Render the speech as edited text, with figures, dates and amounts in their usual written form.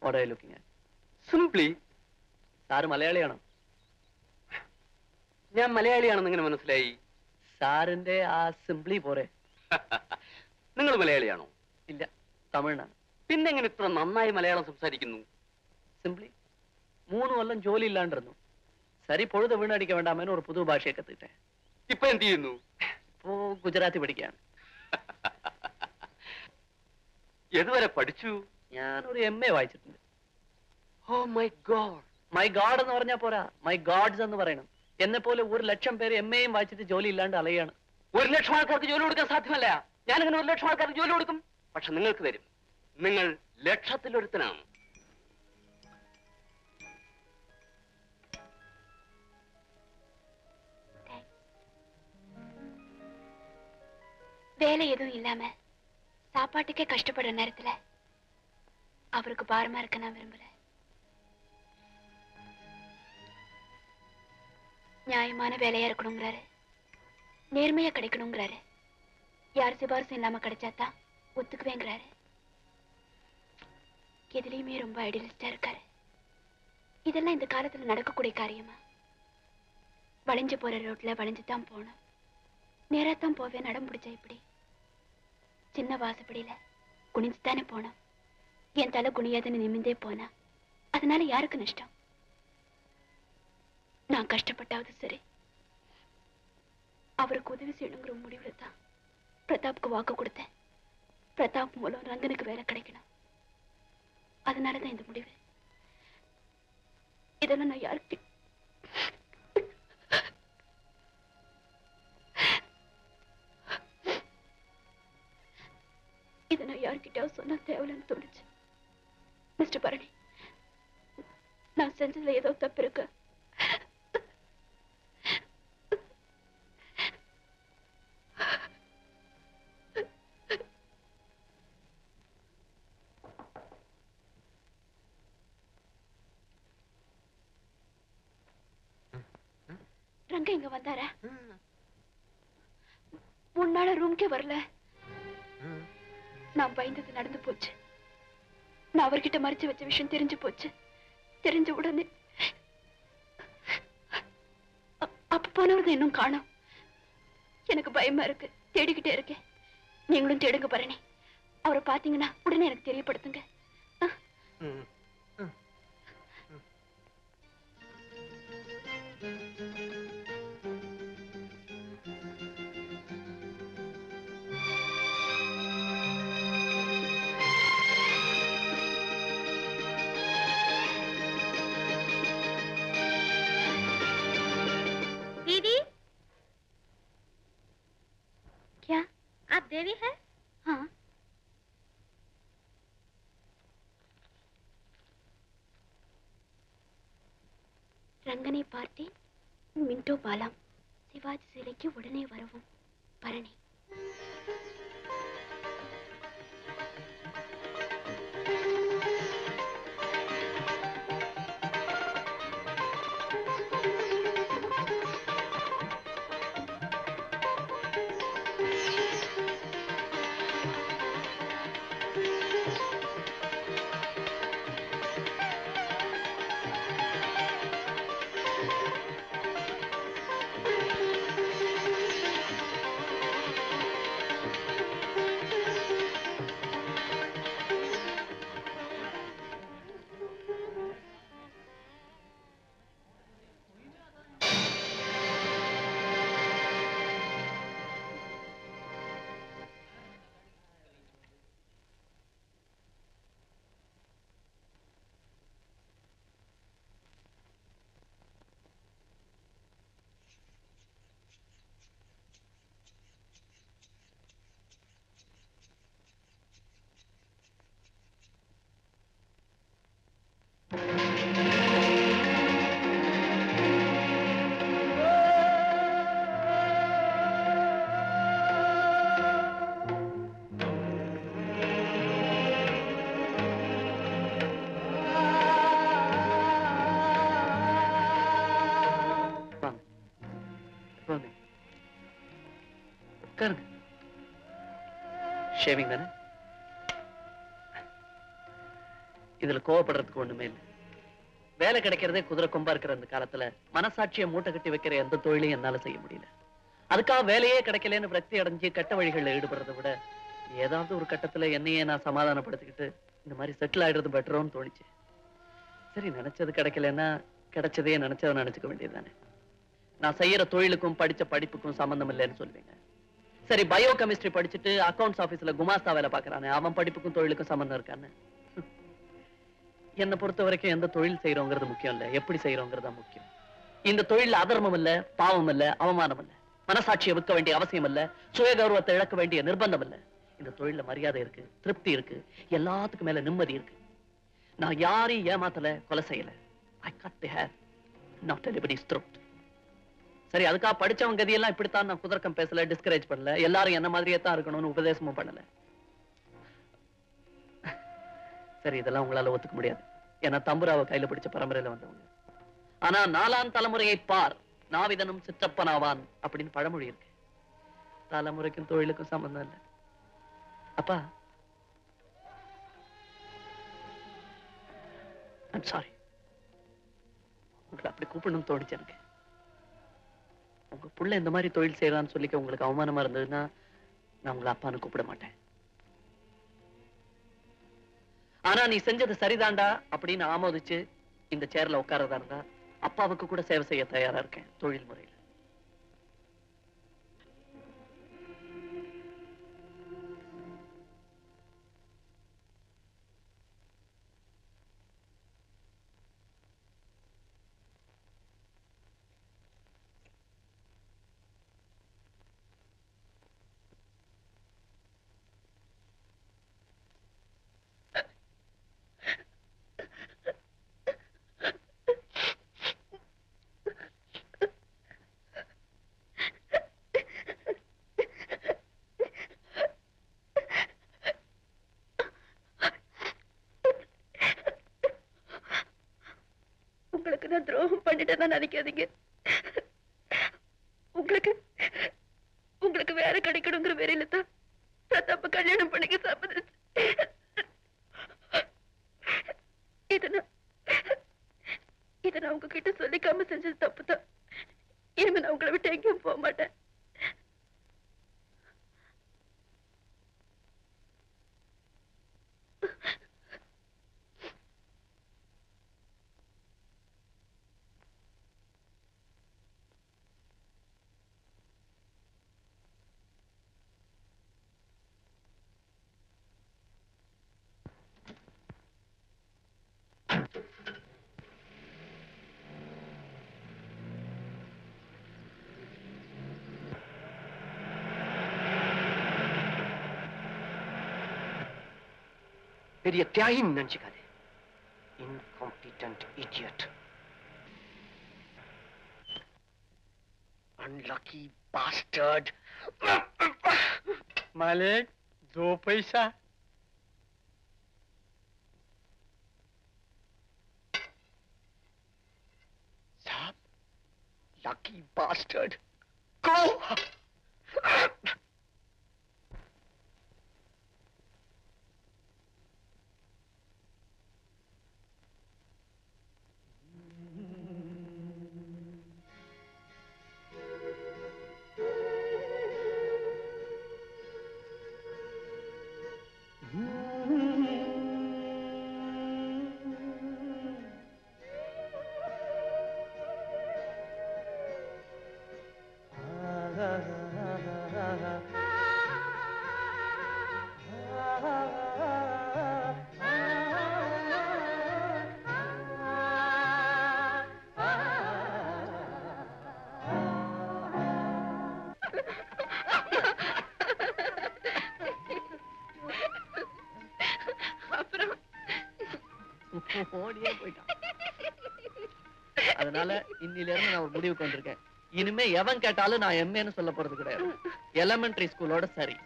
What are you looking at? Simply. Sir മലയാളിയാണോ? ഞാൻ മലയാളിയാണെന്ന് എങ്ങനെ മനസ്സിലായി? സാറിന്റെ ആ സിംപ്ലി പോരെ. നിങ്ങൾ മലയാളിയാണോ? ഇല്ല, തമിഴനാണ്. പിന്നെ എങ്ങനെ ഇത്ര നന്നായി മലയാളം സംസാരിക്കുന്നു? சிம்பிளி 3 வருஷம் ஜோலி இல்லாண்டிருந்தோம். சரி, பொழுத வீணடிக்க வேண்டாமேன்னு ஒரு புது பாஷையை கத்துக்கிட்டேன். ഇപ്പൊ എന്ത് ചെയ്യുന്നു? இப்போ ഗുജറാത്തി പഠിക്കുകയാണ്. ഏതുവരെ പഠിച്ചു? ഞാനൊരു MA വായിച്ചിട്ടുണ്ട്. Oh my god. My god എന്ന് പറഞ്ഞാൽ പോരാ, മൈ ഗോഡ്സ് എന്ന് പറയണം. എന്നെ പോലെ 1,00,000 പേര് MAയും വായിച്ചിട്ട് ജോലി ഇല്ലാണ്ട് അലയാണ്. 1,00,000 ആൾക്കാർക്ക് ജോലി കൊടുക്കാൻ സാധ്യമല്ല. ഞാനങ്ങനെ 1,00,000 ആൾക്കാർക്ക് ജോലി കൊടുക്കും. പക്ഷെ നിങ്ങൾക്ക് തരും. നിങ്ങൾ ലക്ഷത്തിലൊരുത്തനാണ്. வேலை எதுவும் இல்லாம சாப்பாட்டுக்கே கஷ்டப்படுற நேரத்துல அவருக்கு பாரமா இருக்க நான் விரும்பல. நியாயமான வேலையா இருக்கணுங்கிறாரு, நேர்மையா கிடைக்கணுங்கிறாரு, யார் சிபாரிசும் இல்லாம கிடைச்சாதான் ஒத்துக்குவேங்கிறாரு. எதுலயுமே ரொம்ப ஐடியலிஸ்டா இருக்காரு. இதெல்லாம் இந்த காலத்துல நடக்கக்கூடிய காரியமா? வளைஞ்சு போற ரோட்ல வளைஞ்சுதான் போனோம், நேராத்தான் போவேன், நடம் பிடிச்சா இப்படி. சின்ன வாசப்படியில குனிஞ்சுதானே போனோம், என் தலை குனியாதுன்னு நிமிந்தே போனா அதனால யாருக்கு நஷ்டம்? நான் கஷ்டப்பட்டாவது சரி, அவருக்கு உதவி செய்யணுங்கிற முடிவுல தான் பிரதாப்க்கு வாக்கு கொடுத்தேன். பிரதாப் மூலம் ரங்கனுக்கு வேலை கிடைக்கணும். அதனாலதான் இந்த முடிவு. இதெல்லாம் நான் யாருக்கு இதை நான் யார்கிட்டயாவது சொன்னா தேவலன்னு தோணுச்சு. மிஸ்டர் பரணி, நான் செஞ்சதுல ஏதோ தப்பு இருக்கு. ரங்க இங்க வந்தாரா? முன்னால ரூம்க்கே வரல. நான் பயந்தது நடந்து போச்சு. நான் அவர்கிட்ட மறைச்சு வச்ச விஷயம் தெரிஞ்சு போச்சு. தெரிஞ்ச உடனே அப்ப போனவர்தான் இன்னும் காணோம். எனக்கு பயமா இருக்கு, தேடிக்கிட்டே இருக்கேன். நீங்களும் தேடுங்க பரணி. அவரை பாத்தீங்கன்னா உடனே எனக்கு தெரியப்படுத்துங்க. क्या आप देवी हैं? हाँ। ரங்கனை பார்த்தேன், மின்டோ பாலாம். சிவாஜி சிலைக்கு உடனே வரவும். பரணி. ஷேவிங் தானே? இதுல கோவப்படுறதுக்கு ஒண்ணுமே இல்லை. வேலை கிடைக்கிறதே குதிரை கொம்பா இருக்கிற அந்த காலத்துல மனசாட்சியை மூட்டை கட்டி வைக்கிற எந்த தொழிலையும் என்னால செய்ய முடியல. அதுக்காக வேலையே கிடைக்கலன்னு விரக்தி அடைஞ்சு கெட்ட வழிகளில் ஈடுபடுறதை விட ஏதாவது ஒரு கட்டத்துல என்னையே நான் சமாதானப்படுத்திக்கிட்டு இந்த மாதிரி செட்டில் ஆயிடுறது பெட்டரோன்னு தோணுச்சு. சரி, நினைச்சது கிடைக்கலன்னா கிடைச்சதையே நினைச்சதை நினைச்சுக்க வேண்டியதுதானே. நான் செய்யற தொழிலுக்கும் படிச்ச படிப்புக்கும் சம்பந்தம் இல்லைன்னு சொல்லுவீங்க. சரி, பயோ கெமிஸ்ட்ரி படிச்சுட்டு அக்கவுண்ட்ஸ் ஆபீஸ்ல குமாஸ்தா வேலை பாக்குறானே, அவன் படிப்புக்கும் தொழிலுக்கும் சம்பந்தம் இருக்கான்னு. என்னை பொறுத்த வரைக்கும் எந்த தொழில் செய்யறோங்கிறது முக்கியம் இல்ல, எப்படி செய்யறோங்கிறது முக்கியம். இந்த தொழில் அதர்மம் இல்ல, பாவம் இல்ல, அவமானம் இல்ல, மனசாட்சியை விற்க வேண்டிய அவசியம் இல்ல, சுய கௌரவத்தை இழக்க வேண்டிய நிர்பந்தம் இல்ல. இந்த தொழில மரியாதை இருக்கு, திருப்தி இருக்கு, எல்லாத்துக்கும் மேல நிம்மதி இருக்கு. நான் யாரையும் ஏமாத்தல, கொலை செய்யல. I cut the hair, not anybody's throat. சரி, அதுக்காக படிச்சவங்க கதியெல்லாம் இப்படித்தான் நான் குதர்க்கம் பேசல, டிஸ்கரேஜ் பண்ணல, எல்லாரும் என்ன மாதிரியே தான் இருக்கணும்னு உபதேசமும் பண்ணல. சரி, இதெல்லாம் உங்களால ஒத்துக்க முடியாது. ஏன்னா தம்புராவை கையில பிடிச்ச பரம்பரையில வந்தவங்க. ஆனா 4ஆம் தலைமுறையை பார், நாவிதனும் சிற்றப்பனாவான் அப்படின்னு பழமொழி இருக்கு. தலைமுறைக்கும் தொழிலுக்கும் சம்பந்தம் இல்லை. அப்பா, I'm sorry. உங்களை அப்படி கூப்பிடணும்னு தோணுச்சு எனக்கு. உங்க புள்ள இந்த மாதிரி தொழில் செய்யறான்னு சொல்லிக்க உங்களுக்கு அவமானமா இருந்ததுன்னா நான் உங்களை அப்பான்னு கூப்பிட மாட்டேன். ஆனா நீ செஞ்சது சரிதாண்டா அப்படின்னு ஆமோதிச்சு இந்த சேர்ல உட்காரதா இருந்தா அப்பாவுக்கு கூட சேவை செய்ய தயாரா இருக்கேன் தொழில் முறையில். நான் துரோகம் பண்ணிட்டேன்னா நினைக்காதீங்க. உங்களுக்கு வேற கிடைக்கணுங்கிற வேறையில தான் பிரதாப்ப கல்யாணம் பண்ணிக்க சம்மதிச்சு. இதை நான் உங்ககிட்ட சொல்லிக்காம செஞ்சது தப்புதான். இனிமே நான் உங்களை விட்டு எங்கேயும் போக மாட்டேன். பெரிய தியாகின்னு நினைச்சுக்காதே. Incompetent idiot. Unlucky bastard. मालिक 2 पैसा. साहब, lucky bastard. Go. ஓடியே போயிட்டான். அதனால இன்னில இருந்து நான் ஒரு முடிவுக்கு வந்திருக்கேன். இனிமே எவன் கேட்டாலும் நான் எம்ஏன்னு சொல்ல போறது கிடையாது. எலிமெண்டரி ஸ்கூலோட சரி.